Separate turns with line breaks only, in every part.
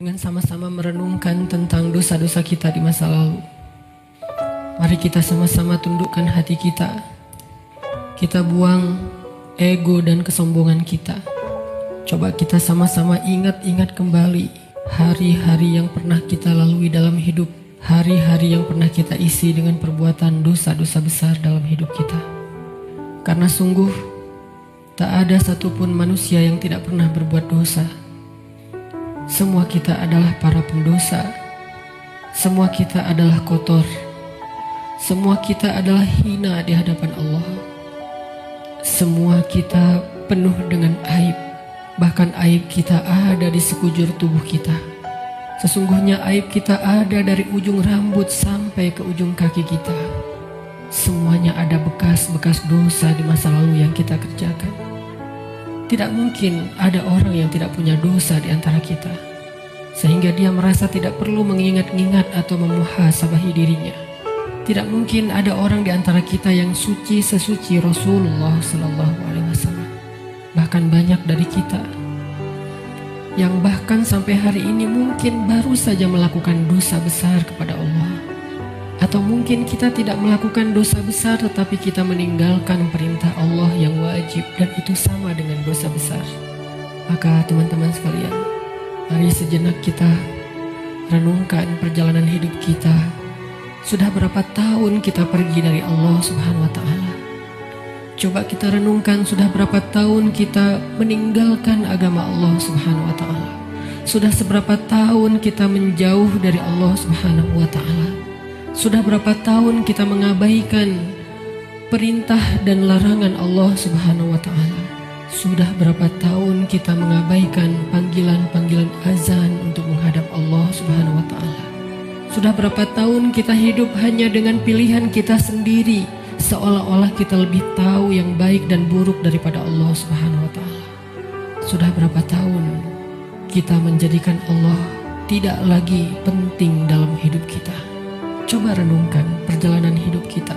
Dengan sama-sama merenungkan tentang dosa-dosa kita di masa lalu. Mari kita sama-sama tundukkan hati kita. Kita buang ego dan kesombongan kita. Coba kita sama-sama ingat-ingat kembali hari-hari yang pernah kita lalui dalam hidup. Hari-hari yang pernah kita isi dengan perbuatan dosa-dosa besar dalam hidup kita. Karena sungguh tak ada satupun manusia yang tidak pernah berbuat dosa. Semua kita adalah para pendosa. Semua kita adalah kotor. Semua kita adalah hina di hadapan Allah. Semua kita penuh dengan aib. Bahkan aib kita ada di sekujur tubuh kita. Sesungguhnya aib kita ada dari ujung rambut sampai ke ujung kaki kita. Semuanya ada bekas-bekas dosa di masa lalu yang kita kerjakan. Tidak mungkin ada orang yang tidak punya dosa di antara kita, sehingga dia merasa tidak perlu mengingat-ingat atau memuhasabahi dirinya. Tidak mungkin ada orang di antara kita yang suci sesuci Rasulullah Sallallahu Alaihi Wasallam. Bahkan banyak dari kita yang bahkan sampai hari ini mungkin baru saja melakukan dosa besar kepada Allah. Atau mungkin kita tidak melakukan dosa besar tetapi kita meninggalkan perintah Allah yang wajib, dan itu sama dengan dosa besar. Maka teman-teman sekalian, mari sejenak kita renungkan perjalanan hidup kita. Sudah berapa tahun kita pergi dari Allah Subhanahu wa Ta'ala? Coba kita renungkan, sudah berapa tahun kita meninggalkan agama Allah Subhanahu wa Ta'ala? Sudah seberapa tahun kita menjauh dari Allah Subhanahu wa Ta'ala? Sudah berapa tahun kita mengabaikan perintah dan larangan Allah Subhanahu wa Ta'ala? Sudah berapa tahun kita mengabaikan panggilan-panggilan azan untuk menghadap Allah Subhanahu wa Ta'ala? Sudah berapa tahun kita hidup hanya dengan pilihan kita sendiri, seolah-olah kita lebih tahu yang baik dan buruk daripada Allah Subhanahu wa Ta'ala? Sudah berapa tahun kita menjadikan Allah tidak lagi penting dalam hidup kita? Coba renungkan perjalanan hidup kita.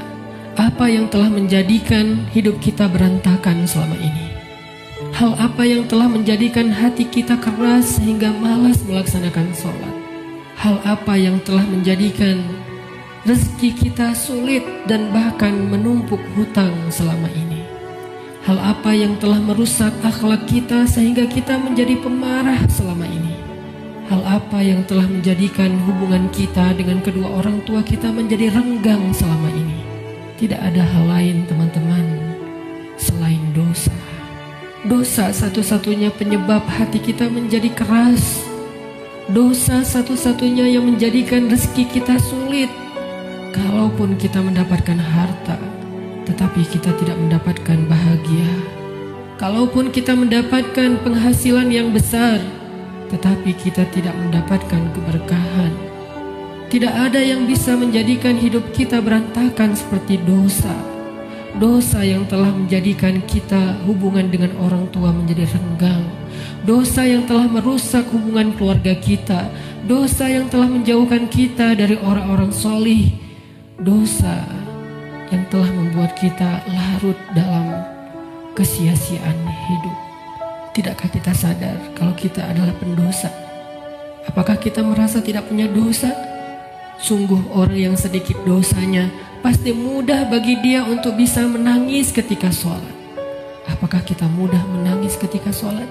Apa yang telah menjadikan hidup kita berantakan selama ini? Hal apa yang telah menjadikan hati kita keras sehingga malas melaksanakan sholat? Hal apa yang telah menjadikan rezeki kita sulit dan bahkan menumpuk hutang selama ini? Hal apa yang telah merusak akhlak kita sehingga kita menjadi pemarah selama ini? Hal apa yang telah menjadikan hubungan kita dengan kedua orang tua kita menjadi renggang selama ini? Tidak ada hal lain, teman-teman, selain dosa. Dosa satu-satunya penyebab hati kita menjadi keras. Dosa satu-satunya yang menjadikan rezeki kita sulit. Kalaupun kita mendapatkan harta, tetapi kita tidak mendapatkan bahagia. Kalaupun kita mendapatkan penghasilan yang besar, tetapi kita tidak mendapatkan keberkahan. Tidak ada yang bisa menjadikan hidup kita berantakan seperti dosa. Dosa yang telah menjadikan kita hubungan dengan orang tua menjadi renggang. Dosa yang telah merusak hubungan keluarga kita. Dosa yang telah menjauhkan kita dari orang-orang solih. Dosa yang telah membuat kita larut dalam kesia-siaan hidup. Tidakkah kita sadar kalau kita adalah pendosa? Apakah kita merasa tidak punya dosa? Sungguh orang yang sedikit dosanya pasti mudah bagi dia untuk bisa menangis ketika sholat. Apakah kita mudah menangis ketika sholat?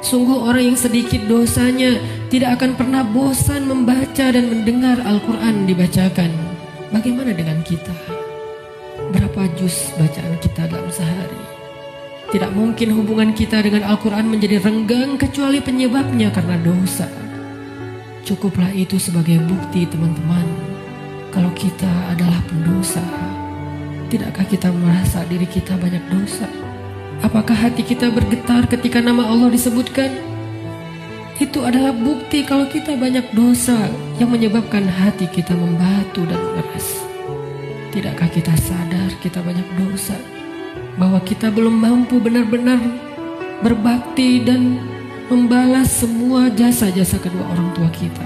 Sungguh orang yang sedikit dosanya tidak akan pernah bosan membaca dan mendengar Al-Quran dibacakan. Bagaimana dengan kita? Berapa juz bacaan kita dalam sehari? Tidak mungkin hubungan kita dengan Al-Quran menjadi renggang kecuali penyebabnya karena dosa. Cukuplah itu sebagai bukti, teman-teman, kalau kita adalah pendosa. Tidakkah kita merasa diri kita banyak dosa? Apakah hati kita bergetar ketika nama Allah disebutkan? Itu adalah bukti kalau kita banyak dosa yang menyebabkan hati kita membatu dan mengeras. Tidakkah kita sadar kita banyak dosa? Bahwa kita belum mampu benar-benar berbakti dan membalas semua jasa-jasa kedua orang tua kita.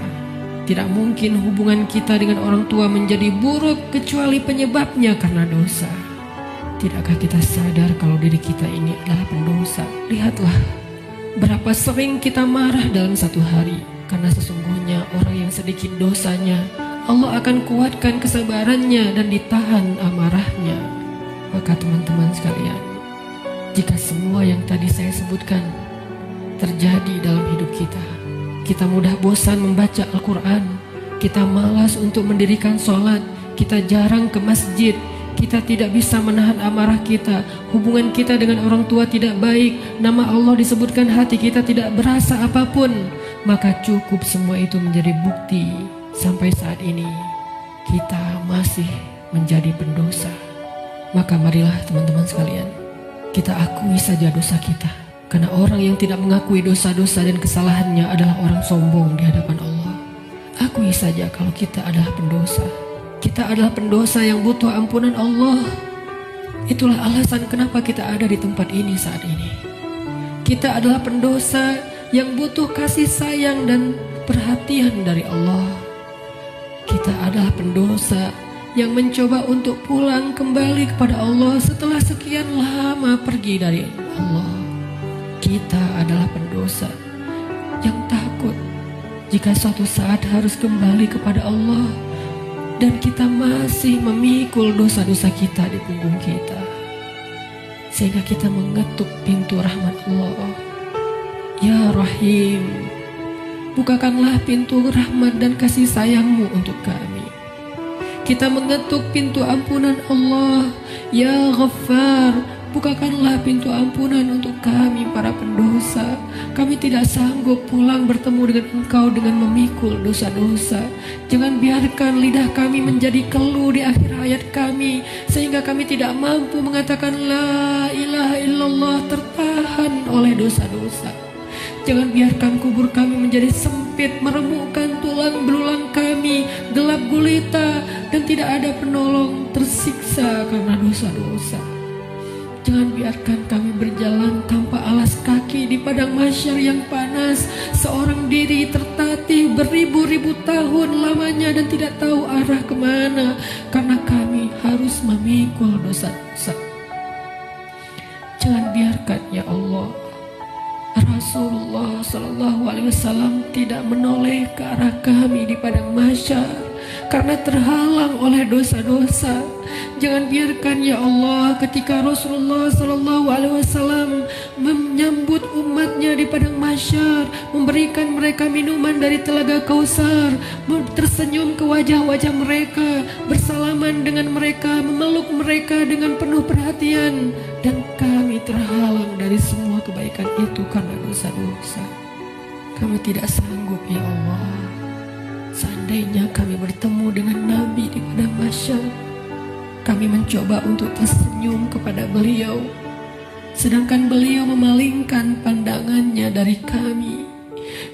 Tidak mungkin hubungan kita dengan orang tua menjadi buruk kecuali penyebabnya karena dosa. Tidakkah kita sadar kalau diri kita ini adalah pendosa? Lihatlah berapa sering kita marah dalam satu hari. Karena sesungguhnya orang yang sedikit dosanya, Allah akan kuatkan kesabarannya dan ditahan amarahnya. Maka teman-teman sekalian, jika semua yang tadi saya sebutkan terjadi dalam hidup kita, kita mudah bosan membaca Al-Quran, kita malas untuk mendirikan sholat, kita jarang ke masjid, kita tidak bisa menahan amarah kita, hubungan kita dengan orang tua tidak baik, nama Allah disebutkan, hati kita tidak berasa apapun, maka cukup semua itu menjadi bukti sampai saat ini kita masih menjadi pendosa. Maka marilah teman-teman sekalian, kita akui saja dosa kita. Karena orang yang tidak mengakui dosa-dosa dan kesalahannya adalah orang sombong di hadapan Allah. Akui saja kalau kita adalah pendosa. Kita adalah pendosa yang butuh ampunan Allah. Itulah alasan kenapa kita ada di tempat ini saat ini. Kita adalah pendosa yang butuh kasih sayang dan perhatian dari Allah. Kita adalah pendosa yang mencoba untuk pulang kembali kepada Allah setelah sekian lama pergi dari Allah. Kita adalah pendosa yang takut jika suatu saat harus kembali kepada Allah, dan kita masih memikul dosa-dosa kita di punggung kita, sehingga kita mengetuk pintu rahmat Allah. Ya Rahim, bukakanlah pintu rahmat dan kasih sayang-Mu untuk kami. Kita mengetuk pintu ampunan Allah. Ya Ghaffar, bukakanlah pintu ampunan untuk kami para pendosa. Kami tidak sanggup pulang bertemu dengan Engkau dengan memikul dosa-dosa. Jangan biarkan lidah kami menjadi keluh di akhir hayat kami, sehingga kami tidak mampu mengatakan La ilaha illallah, tertahan oleh dosa-dosa. Jangan biarkan kubur kami menjadi sempit, meremukkan tulang belulang kami, gelap gulita, dan tidak ada penolong, tersiksa karena dosa-dosa. Jangan biarkan kami berjalan tanpa alas kaki di padang mahsyar yang panas, seorang diri tertatih beribu-ribu tahun lamanya dan tidak tahu arah kemana, karena kami harus memikul dosa-dosa. Jangan biarkan ya Allah Rasulullah SAW tidak menoleh ke arah kami di padang mahsyar karena terhalang oleh dosa-dosa. Jangan biarkan ya Allah ketika Rasulullah SAW menyambut umatnya di padang mahsyar, memberikan mereka minuman dari telaga Kausar, tersenyum ke wajah-wajah mereka, bersalaman dengan mereka, memeluk mereka dengan penuh perhatian, dan kami terhalang dari semua kebaikan itu karena dosa-dosa. Kami tidak sanggup ya Allah. Seandainya kami bertemu dengan Nabi di padang mahsyar, kami mencoba untuk tersenyum kepada beliau, sedangkan beliau memalingkan pandangannya dari kami,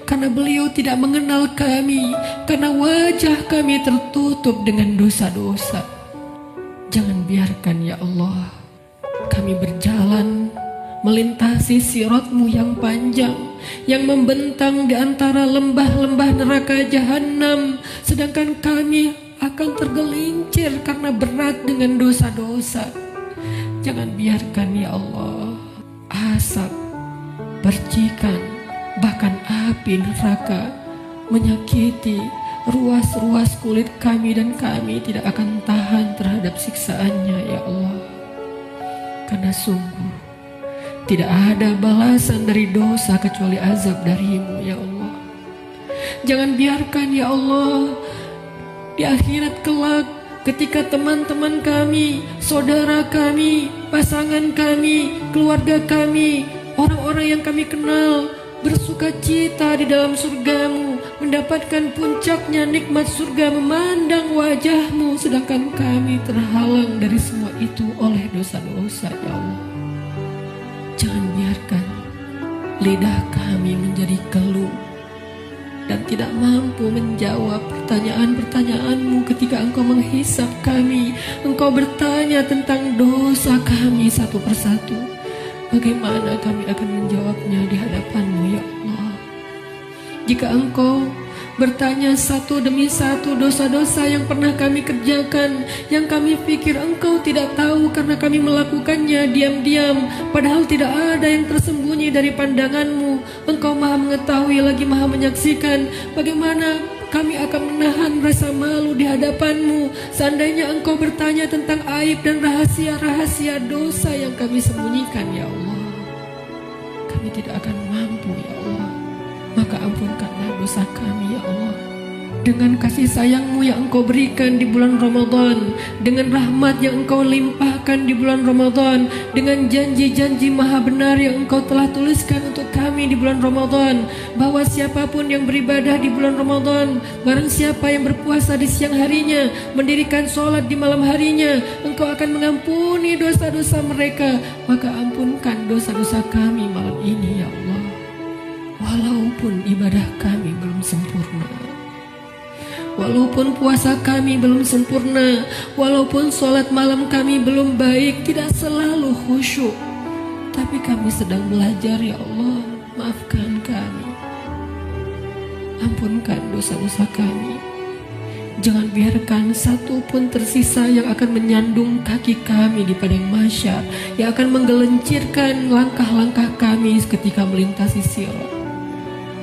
karena beliau tidak mengenal kami, karena wajah kami tertutup dengan dosa-dosa. Jangan biarkan ya Allah kami berjalan melintasi sirat-Mu yang panjang, yang membentang di antara lembah-lembah neraka jahanam, sedangkan kami akan tergelincir karena berat dengan dosa-dosa. Jangan biarkan ya Allah asap, percikan, bahkan api neraka menyakiti ruas-ruas kulit kami, dan kami tidak akan tahan terhadap siksaannya ya Allah. Karena sungguh tidak ada balasan dari dosa kecuali azab dari-Mu ya Allah. Jangan biarkan ya Allah di akhirat kelak ketika teman-teman kami, saudara kami, pasangan kami, keluarga kami, orang-orang yang kami kenal bersuka cita di dalam surga-Mu, mendapatkan puncaknya nikmat surga, memandang wajah-Mu, sedangkan kami terhalang dari semua itu oleh dosa-dosa ya Allah. Jangan biarkan lidah kami menjadi keluh dan tidak mampu menjawab pertanyaan-pertanyaan-Mu ketika Engkau menghisap kami. Engkau bertanya tentang dosa kami satu persatu. Bagaimana kami akan menjawabnya di hadapan-Mu ya Allah? Jika Engkau bertanya satu demi satu dosa-dosa yang pernah kami kerjakan, yang kami pikir Engkau tidak tahu karena kami melakukannya diam-diam, padahal tidak ada yang tersembunyi dari pandangan-Mu. Engkau maha mengetahui lagi maha menyaksikan bagaimana kami akan menahan rasa malu di hadapan-Mu seandainya Engkau bertanya tentang aib dan rahasia-rahasia dosa yang kami sembunyikan, ya Allah. Kami tidak akan mampu, ya Allah. Maka ampunkanlah dosa kami, ya Allah. Dengan kasih sayang-Mu yang Engkau berikan di bulan Ramadan, dengan rahmat yang Engkau limpahkan di bulan Ramadan, dengan janji-janji maha benar yang Engkau telah tuliskan untuk kami di bulan Ramadan, bahwa siapapun yang beribadah di bulan Ramadan, barang siapa yang berpuasa di siang harinya, mendirikan sholat di malam harinya, Engkau akan mengampuni dosa-dosa mereka. Maka ampunkan dosa-dosa kami malam ini, ya Allah. Walaupun ibadah kami belum sempurna, walaupun puasa kami belum sempurna, walaupun sholat malam kami belum baik, tidak selalu khusyuk, tapi kami sedang belajar, ya Allah. Maafkan kami, ampunkan dosa-dosa kami. Jangan biarkan satu pun tersisa yang akan menyandung kaki kami di padang mahsyar, yang akan menggelincirkan langkah-langkah kami ketika melintasi sirat.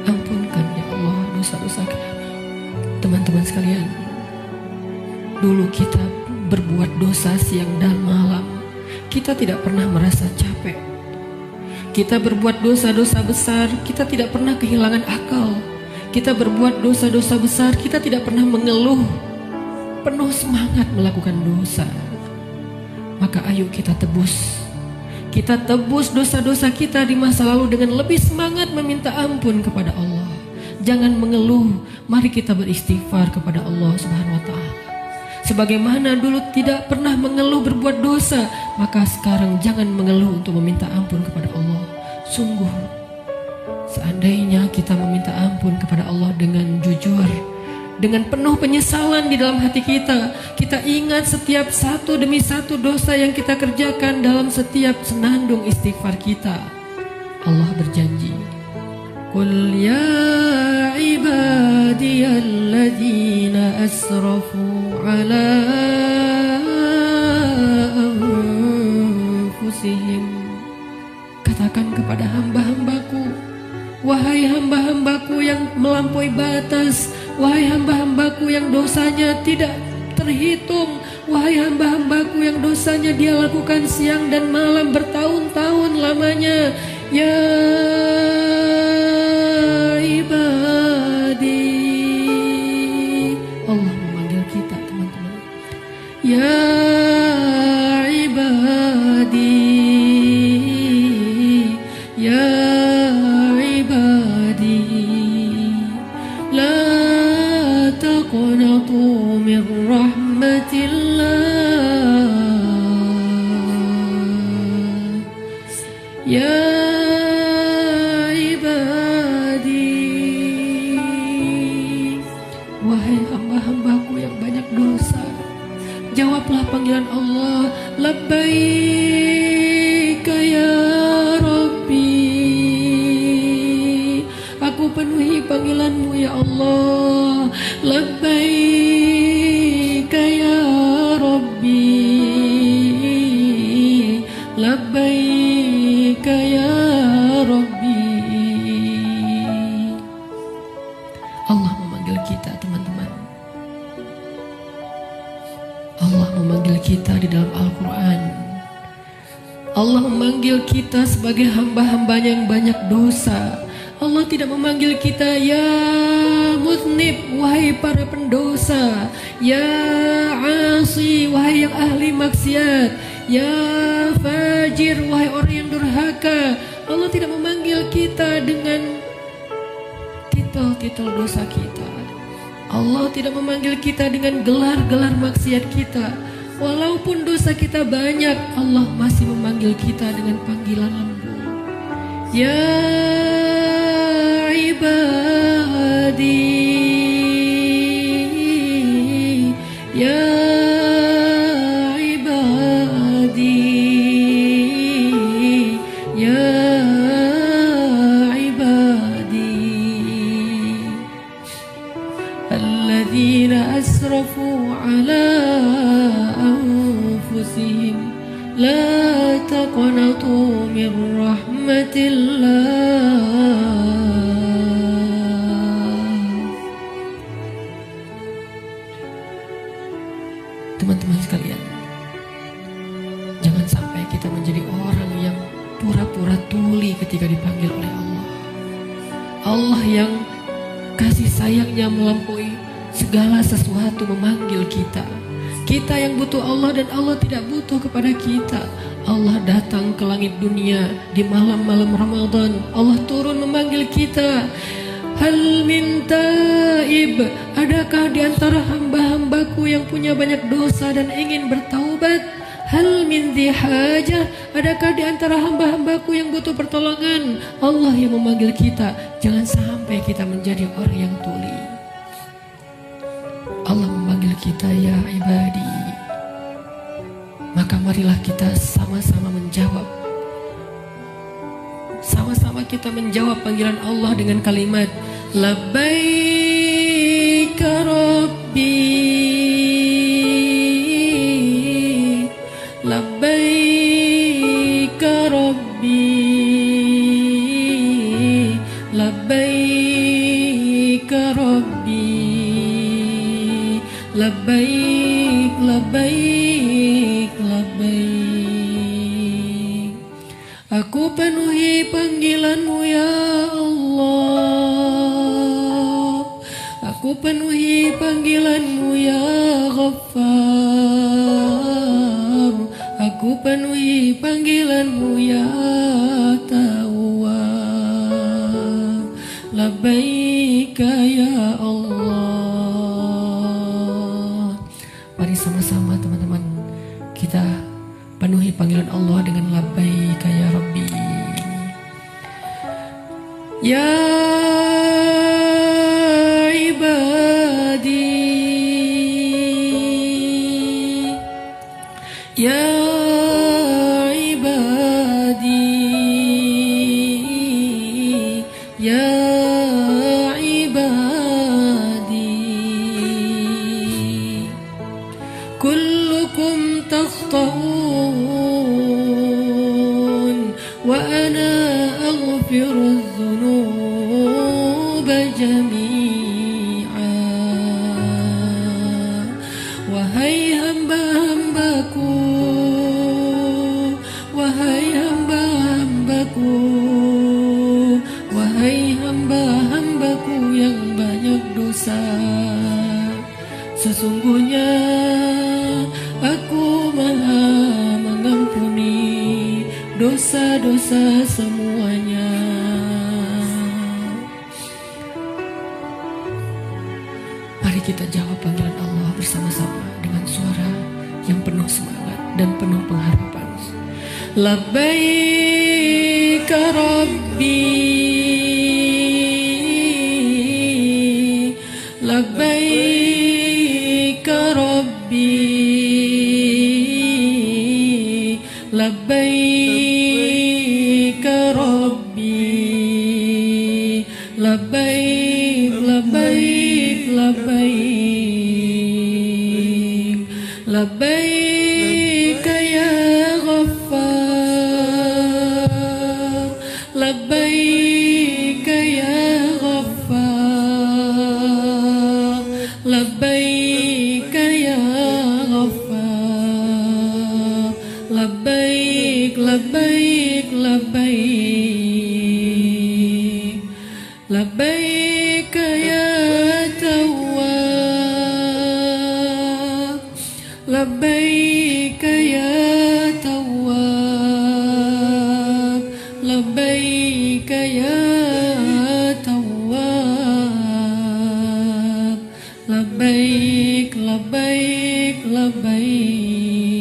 Ampunkan, ya Allah, dosa-dosa kami. Teman-teman sekalian, dulu kita berbuat dosa siang dan malam, kita tidak pernah merasa capek. Kita berbuat dosa-dosa besar, kita tidak pernah kehilangan akal. Kita berbuat dosa-dosa besar, kita tidak pernah mengeluh, penuh semangat melakukan dosa. Maka ayo kita tebus. Kita tebus dosa-dosa kita di masa lalu dengan lebih semangat meminta ampun kepada Allah. Jangan mengeluh, mari kita beristighfar kepada Allah Subhanahu wa Ta'ala. Sebagaimana dulu tidak pernah mengeluh berbuat dosa, maka sekarang jangan mengeluh untuk meminta ampun kepada Allah. Sungguh, seandainya kita meminta ampun kepada Allah dengan jujur, dengan penuh penyesalan di dalam hati kita, kita ingat setiap satu demi satu dosa yang kita kerjakan dalam setiap senandung istighfar kita. Allah berjanji, Qul ya ibadiyalladzina asrafu ala anfusihim. Katakan kepada hamba-hambaku, wahai hamba-hambaku yang melampaui batas, wahai hamba-hambaku yang dosanya tidak terhitung, wahai hamba-hambaku yang dosanya dia lakukan siang dan malam bertahun-tahun lamanya, ya ibadi. Allah memanggil kita, teman-teman. Ya ibadi, ya ibadi, la taqnatu min rahmatillah. Ya hamba-hambaku yang banyak dosa, jawablah panggilan Allah. Labbaika ya Rabbi, aku penuhi panggilanmu ya Allah. Labbaika ya Rabbi, labbaika ya Rabbi. Allah memanggil kita, teman-teman. Allah memanggil kita di dalam Al-Quran. Allah memanggil kita sebagai hamba-hambanya yang banyak dosa. Allah tidak memanggil kita ya muznib, wahai para pendosa, ya asi, wahai yang ahli maksiat, ya fajir, wahai orang yang durhaka. Allah tidak memanggil kita dengan titel dosa kita. Allah tidak memanggil kita dengan gelar-gelar maksiat kita. Walaupun dosa kita banyak, Allah masih memanggil kita dengan panggilan lembut. Ya ibadi, ya ibadi, ya alladzina asrafu ala anfusihim la taqnatu min rahmatillah. Allah yang kasih sayangnya melampaui segala sesuatu memanggil kita. Kita yang butuh Allah dan Allah tidak butuh kepada kita. Allah datang ke langit dunia di malam-malam Ramadan. Allah turun memanggil kita. Hal min taib, adakah di antara hamba-hambaku yang punya banyak dosa dan ingin bertaubat? Hal min hajah, adakah di antara hamba-hambaku yang butuh pertolongan? Allah yang memanggil kita. Jangan sampai kita menjadi orang yang tuli. Allah memanggil kita, ya ibadi. Maka marilah kita sama-sama menjawab. Sama-sama kita menjawab panggilan Allah dengan kalimat Labbaika Rabbi, Labbaika Rabbi, Labbaika Rabbi, Labbaik, Labbaik, Labbaik. Aku penuhi panggilanmu ya Allah, aku penuhi panggilanmu ya Ghaffar, aku penuhi panggilanmu ya Tawwab. Labbaika ya Allah. Mari sama-sama teman-teman kita penuhi panggilan Allah dengan labbaika ya Rabbi. Ya ibadi, ya ibadi, ya ibadi, kullukum takhta'un wa ana aghfiru dhunuba jami'a. Wahai hamba-hambaku, wahai hamba-hambaku, wahai hamba-hambaku yang banyak dosa, sesungguhnya aku maha mengampuni dosa-dosa semuanya. Mari kita jawab panggilan Allah bersama-sama dengan suara yang penuh semangat dan penuh pengharapan. Labbaika Rabbi, Labbaika Rabbi, Labbaika Rabbi, Labbaik, Labbaik, Labbaik, Labbaik ya Ghaffar, Labbaik ya Ghaffar, Labbaik ya Ghaffar, Labbaik, Labbaik, Labbaik, Labbaik ya Tawwab, Labbaik ya Tawwab, Labbaik ya Tawwab, Labbaik, Labbaik, Labbaik,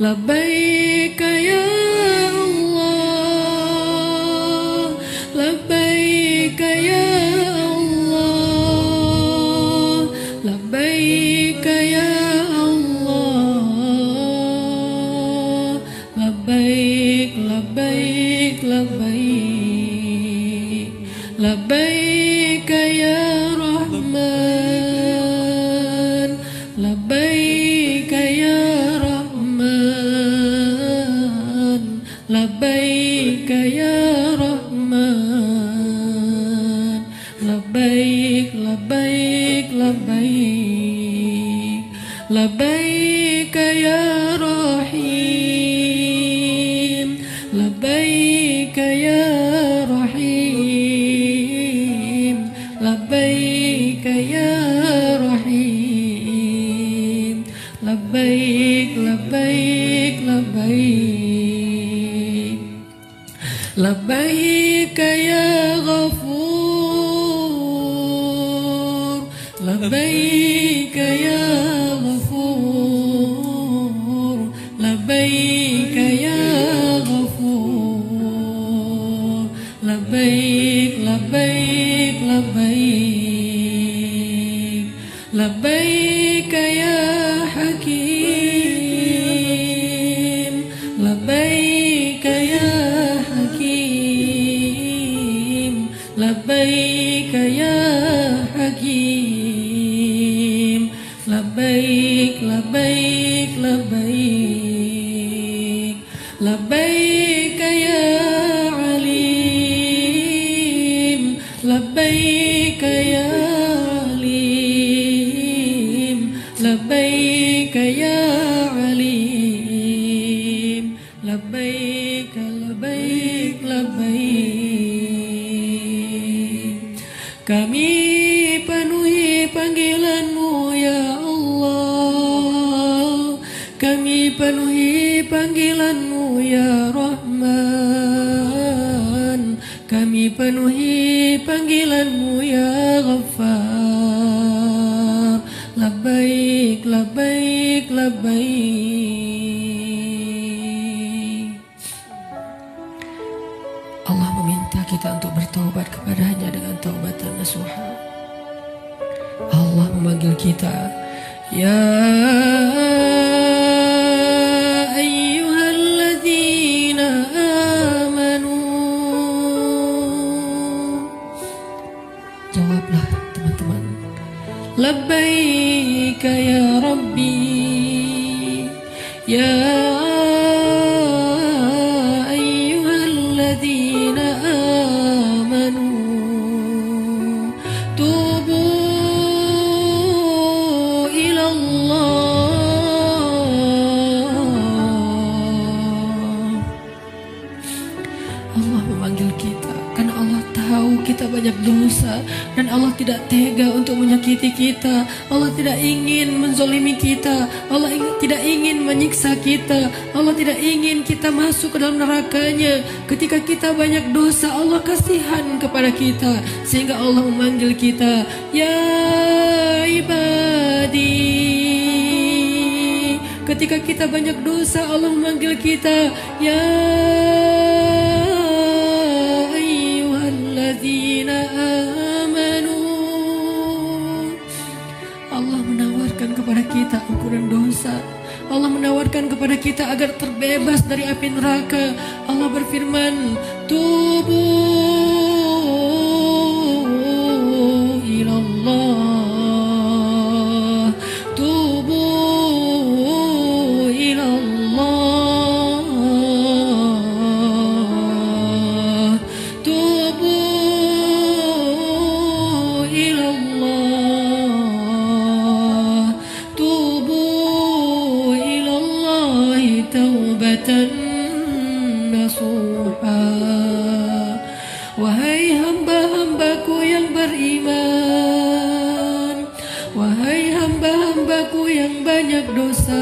Labbaik ya Allah, Labbaik ya Allah, Labbaik ya Allah, Labbaik, Labbaik, Labbaik, Labbaik ya Rahman, Labbaik ya Rahman, Labbaik ya Rahman, Labbaik, Labbaik, Labbaik, Labbaik ya Rahim, Labbaik ya Rahim, ya Ghafur, labbaik ya Ghafur, labbaik ya Ghafur, labbaik labbaik labbaik, labbaik ya Hakim, labbaik ya Hakim, labbaik ya Hakim, labbaik labbaik labbaik, labbaik ya Alim, labbaik ya Alim, labbaik ya Alim, labbaik labbaik labbaik. Kami penuhi panggilan-Mu ya Allah, kami penuhi panggilan-Mu ya Rahman, kami penuhi panggilan-Mu ya Ghaffar, labbaik labbaik labbaik. Allah meminta kita untuk bertaubat kepadanya dengan taubatan nasuha. Allah memanggil kita, ya ayyuhalladzina amanu. Jawablah teman-teman, labbaik ya Rabbi, ya ayyuhalladzina amanu, tubu Allah memanggil kita karena Allah tahu kita banyak dosa dan Allah tidak tega untuk menyakiti kita. Allah tidak ingin menzolimi kita. Allah tidak ingin menyiksa kita. Allah tidak ingin kita masuk ke dalam nerakanya. Ketika kita banyak dosa, Allah kasihan kepada kita sehingga Allah memanggil kita, ya ibadi. Ketika kita banyak dosa, Allah memanggil kita, ya ayyuhalladzina amanu. Allah menawarkan kepada kita ampunan dosa. Allah menawarkan kepada kita agar terbebas dari api neraka. Allah berfirman, tubu ilallah, tubu ilallah, tubu ilallah, tubu ilallahi taubatan nasuha. Wahai hamba-hambaku yang beriman, wahai hamba-hambaku yang banyak dosa,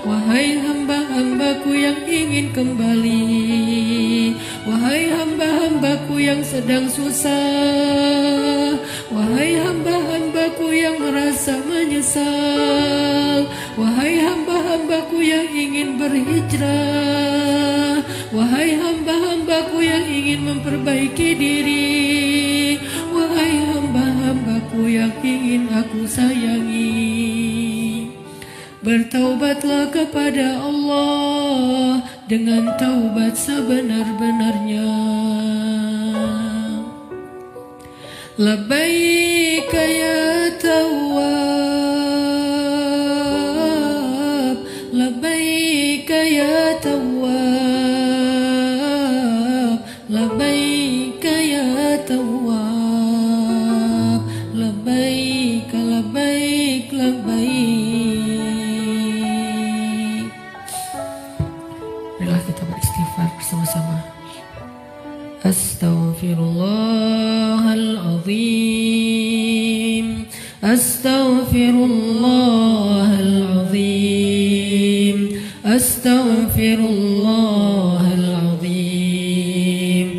wahai hamba-hambaku yang ingin kembali, wahai hamba-hambaku yang sedang susah, wahai hamba-hambaku yang merasa menyesal, wahai hamba-hambaku yang ingin berhijrah, wahai hamba-hambaku yang ingin memperbaiki diri, wahai hamba-hambaku yang ingin aku sayangi, bertaubatlah kepada Allah dengan taubat sebenar-benarnya. Labbaik ya Tawwab, labbaik ya Tawwab, labbaik ya Tawwab, labbaik labbaik labbaik. Marilah kita beristighfar bersama-sama. Astaghfirullahaladzim, astaghfirullahaladzim, astaghfirullahaladzim,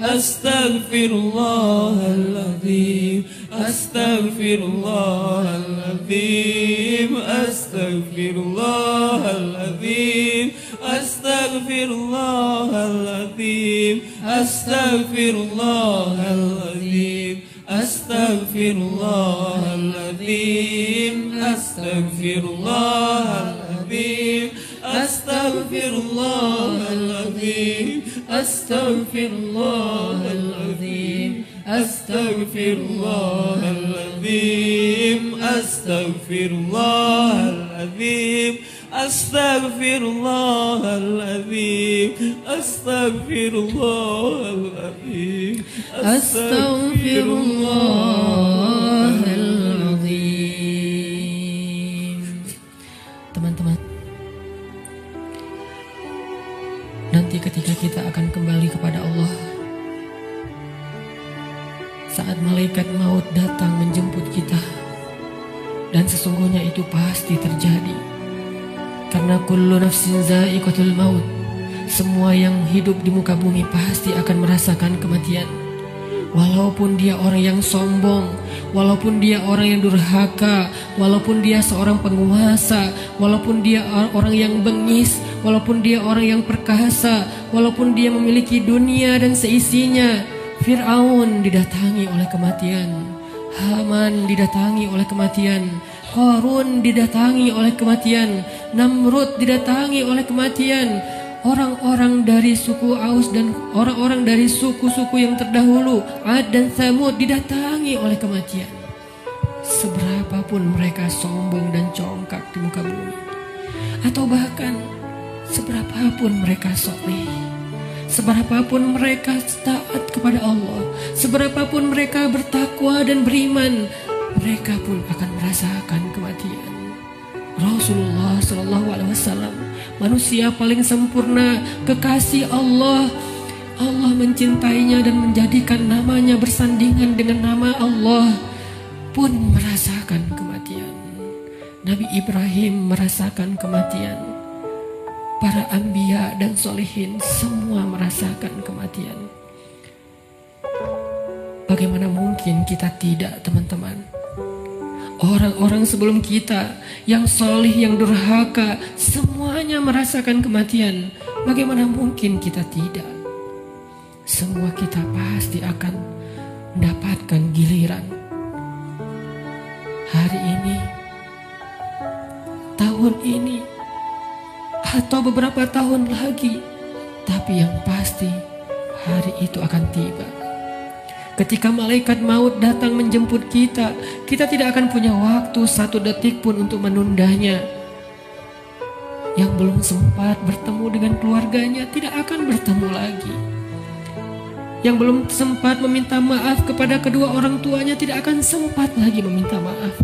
أستغفر الله العظيم أستغفر الله العظيم أستغفر الله العظيم أستغفر الله العظيم أستغفر الله العظيم أستغفر الله العظيم أستغفر الله العظيم أستغفر الله العظيم أستغفر الله العظيم أستغفر الله العظيم أستغفر الله العظيم أستغفر الله العظيم أستغفر الله العظيم أستغفر الله العظيم.
Teman-teman, nanti ketika kita akan kembali kepada Allah, saat malaikat maut datang menjemput kita, dan sesungguhnya itu pasti terjadi. Karena kullu nafsin za'iqatul maut, semua yang hidup di muka bumi pasti akan merasakan kematian. Walaupun dia orang yang sombong, walaupun dia orang yang durhaka, walaupun dia seorang penguasa, walaupun dia orang yang bengis, walaupun dia orang yang perkasa, walaupun dia memiliki dunia dan seisinya. Fir'aun didatangi oleh kematian, Haman didatangi oleh kematian, Qarun didatangi oleh kematian, Namrud didatangi oleh kematian. Orang-orang dari suku Aus dan orang-orang dari suku-suku yang terdahulu, Ad dan Tsamud, didatangi oleh kematian. Seberapapun mereka sombong dan congkak di muka bumi, atau bahkan seberapapun mereka soleh, seberapapun mereka taat kepada Allah, seberapapun mereka bertakwa dan beriman, mereka pun akan merasakan kematian. Rasulullah SAW, manusia paling sempurna, kekasih Allah. Allah mencintainya dan menjadikan namanya bersandingan dengan nama Allah, pun merasakan kematian. Nabi Ibrahim merasakan kematian. Para anbiya dan solehin semua merasakan kematian. Bagaimana mungkin kita tidak, teman-teman? Orang-orang sebelum kita yang solih, yang durhaka, semuanya merasakan kematian. Bagaimana mungkin kita tidak? Semua kita pasti akan mendapatkan giliran. Hari ini, tahun ini, atau beberapa tahun lagi. Tapi yang pasti hari itu akan tiba. Ketika malaikat maut datang menjemput kita, kita tidak akan punya waktu satu detik pun untuk menundanya. Yang belum sempat bertemu dengan keluarganya tidak akan bertemu lagi. Yang belum sempat meminta maaf kepada kedua orang tuanya tidak akan sempat lagi meminta maaf.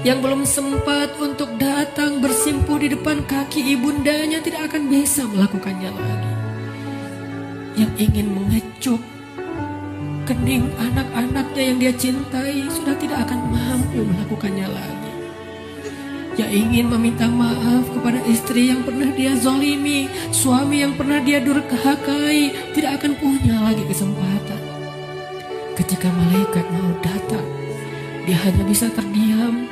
Yang belum sempat untuk datang bersimpuh di depan kaki ibundanya tidak akan bisa melakukannya lagi. Yang ingin mengecup kening anak-anaknya yang dia cintai sudah tidak akan mampu melakukannya lagi. Yang ingin meminta maaf kepada istri yang pernah dia zalimi, suami yang pernah dia durhakai, tidak akan punya lagi kesempatan. Ketika malaikat mau datang, dia hanya bisa terdiam.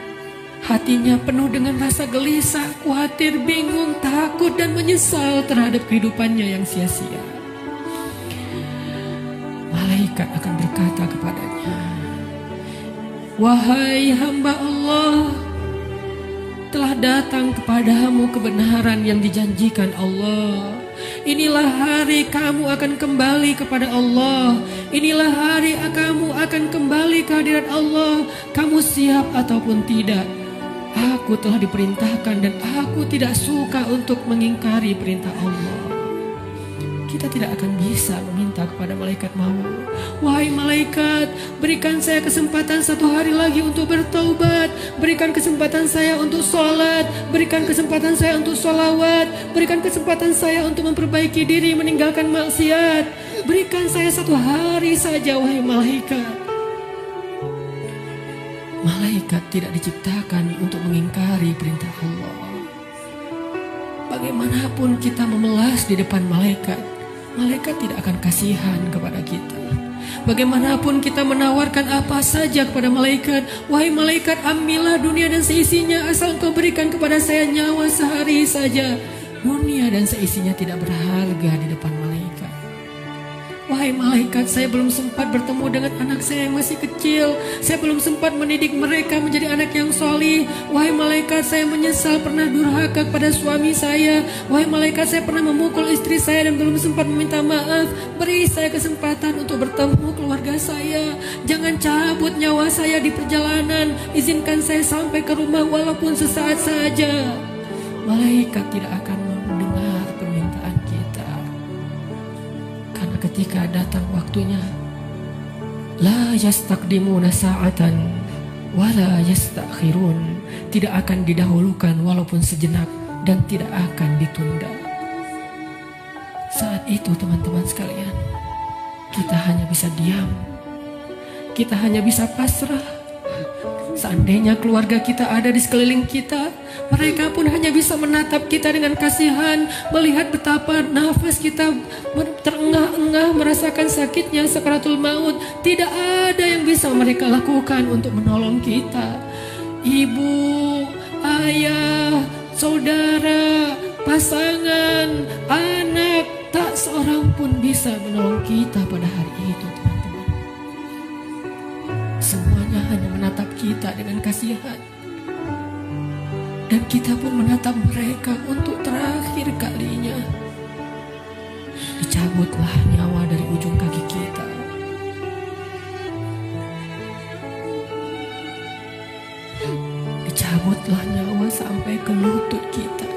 Hatinya penuh dengan rasa gelisah, khawatir, bingung, takut, dan menyesal terhadap kehidupannya yang sia-sia. Malaikat akan berkata kepadanya, "Wahai hamba Allah, telah datang kepadamu kebenaran yang dijanjikan Allah. Inilah hari kamu akan kembali kepada Allah. Inilah hari kamu akan kembali ke hadirat Allah. Kamu siap ataupun tidak? Aku telah diperintahkan dan aku tidak suka untuk mengingkari perintah Allah." Kita tidak akan bisa meminta kepada malaikat maut, "Wahai malaikat, berikan saya kesempatan satu hari lagi untuk bertaubat. Berikan kesempatan saya untuk sholat. Berikan kesempatan saya untuk sholawat. Berikan kesempatan saya untuk memperbaiki diri, meninggalkan maksiat. Berikan saya satu hari saja, wahai malaikat." Malaikat tidak diciptakan untuk mengingkari perintah Allah. Bagaimanapun kita memelas di depan malaikat, malaikat tidak akan kasihan kepada kita. Bagaimanapun kita menawarkan apa saja kepada malaikat, wahai malaikat, ambillah dunia dan seisinya, asal engkau berikan kepada saya nyawa sehari saja. Dunia dan seisinya tidak berharga di depan malaikat. Wahai malaikat, saya belum sempat bertemu dengan anak saya yang masih kecil. Saya belum sempat mendidik mereka menjadi anak yang solih. Wahai malaikat, saya menyesal pernah durhaka kepada suami saya. Wahai malaikat, saya pernah memukul istri saya dan belum sempat meminta maaf. Beri saya kesempatan untuk bertemu keluarga saya. Jangan cabut nyawa saya di perjalanan. Izinkan saya sampai ke rumah walaupun sesaat saja. Malaikat tidak akan mendengar permintaan kita. Karena ketika datang waktunya, la yastaqdimuna sa'atan wa la yastakhirun, tidak akan didahulukan walaupun sejenak dan tidak akan ditunda. Saat itu teman-teman sekalian, kita hanya bisa diam, kita hanya bisa pasrah. Seandainya keluarga kita ada di sekeliling kita, mereka pun hanya bisa menatap kita dengan kasihan, melihat betapa nafas kita terengah-engah, merasakan sakitnya sakaratul maut. Tidak ada yang bisa mereka lakukan untuk menolong kita. Ibu, ayah, saudara, pasangan, anak, tak seorang pun bisa menolong kita pada hari itu, teman-teman. Semuanya hanya menatap kita dengan kasihan. Dan kita pun menatap mereka untuk terakhir kalinya. Dicabutlah nyawa dari ujung kaki kita. Dicabutlah nyawa sampai ke lutut kita.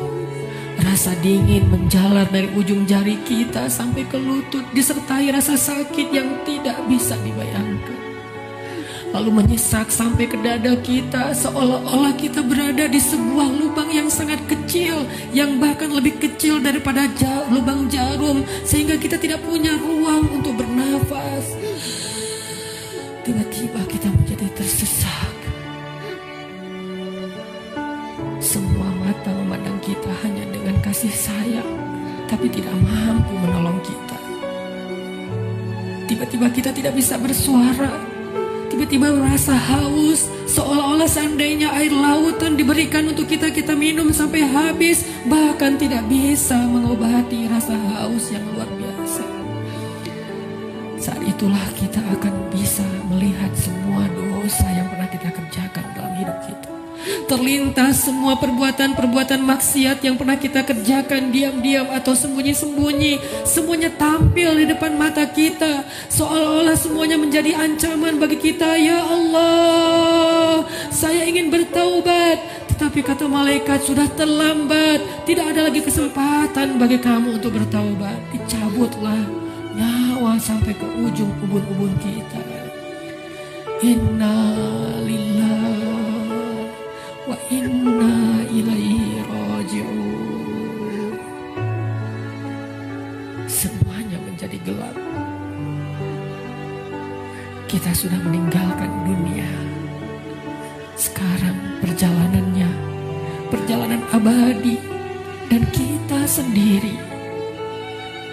Rasa dingin menjalar dari ujung jari kita sampai ke lutut, disertai rasa sakit yang tidak bisa dibayangkan. Lalu menyesak sampai ke dada kita, seolah-olah kita berada di sebuah lubang yang sangat kecil, yang bahkan lebih kecil daripada lubang jarum, sehingga kita tidak punya ruang untuk bernafas. Tiba-tiba kita menjadi tersesak. Semua mata memandang kita hanya dengan kasih sayang, tapi tidak mampu menolong kita. Tiba-tiba kita tidak bisa bersuara. Tiba-tiba merasa haus, seolah-olah seandainya air lautan diberikan untuk kita minum sampai habis, bahkan tidak bisa mengobati rasa haus yang luar biasa. Saat itulah kita akan bisa melihat semua dosa yang pernah kita kerjakan dalam hidup kita. Terlintas semua perbuatan-perbuatan maksiat yang pernah kita kerjakan diam-diam atau sembunyi-sembunyi. Semuanya tampil di depan mata kita, seolah-olah semuanya menjadi ancaman bagi kita. Ya Allah, saya ingin bertaubat, tetapi kata malaikat sudah terlambat. Tidak ada lagi kesempatan bagi kamu untuk bertaubat. Dicabutlah nyawa sampai ke ujung ubun-ubun kita. Inna lillahi wa inna ilaihi raji'un. Semuanya menjadi gelap. Kita sudah meninggalkan dunia. Sekarang perjalanannya perjalanan abadi, dan kita sendiri.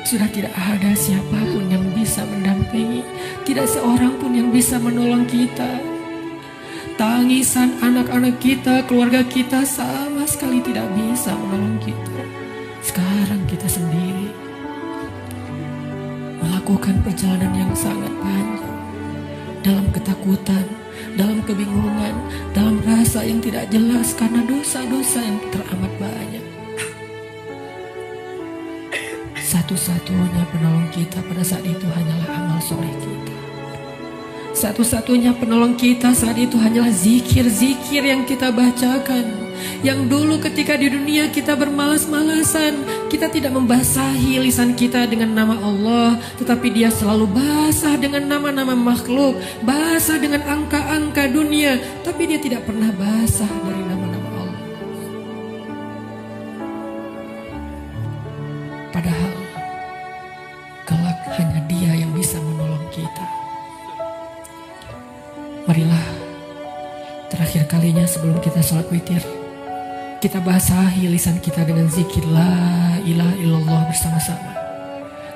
Sudah tidak ada siapapun yang bisa mendampingi, tidak seorang pun yang bisa menolong kita. Tangisan anak-anak kita, keluarga kita sama sekali tidak bisa menolong kita. Sekarang kita sendiri melakukan perjalanan yang sangat panjang, dalam ketakutan, dalam kebingungan, dalam rasa yang tidak jelas karena dosa-dosa yang teramat banyak. Satu-satunya penolong kita pada saat itu hanyalah amal soleh kita. Satu-satunya penolong kita saat itu hanyalah zikir-zikir yang kita bacakan. Yang dulu ketika di dunia kita bermalas-malasan, kita tidak membasahi lisan kita dengan nama Allah, tetapi dia selalu basah dengan nama-nama makhluk, basah dengan angka-angka dunia, tapi dia tidak pernah basah dari nama-nama Allah. Padahal kelak hanya dia yang bisa menolong kita. Marilah terakhir kalinya sebelum kita sholat witir, kita basahi lisan kita dengan zikir la ilaha illallah bersama-sama.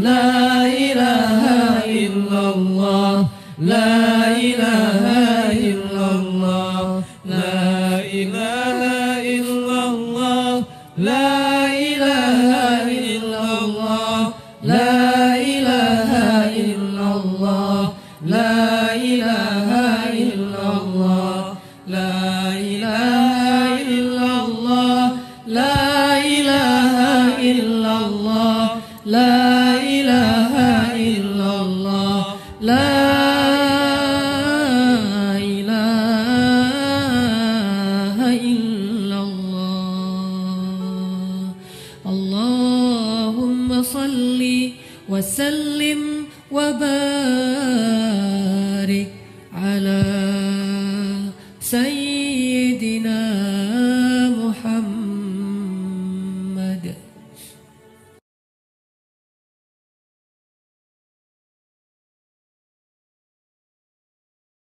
لا إله إلا الله لا إله إلا الله لا إله إلا الله لا إله إلا الله لا إله إلا الله لا إله إلا الله لا إله إلا الله لا إله إلا الله لا إله إلا الله لا إله إلا الله اللهم صل وسلم وبارك على سيدنا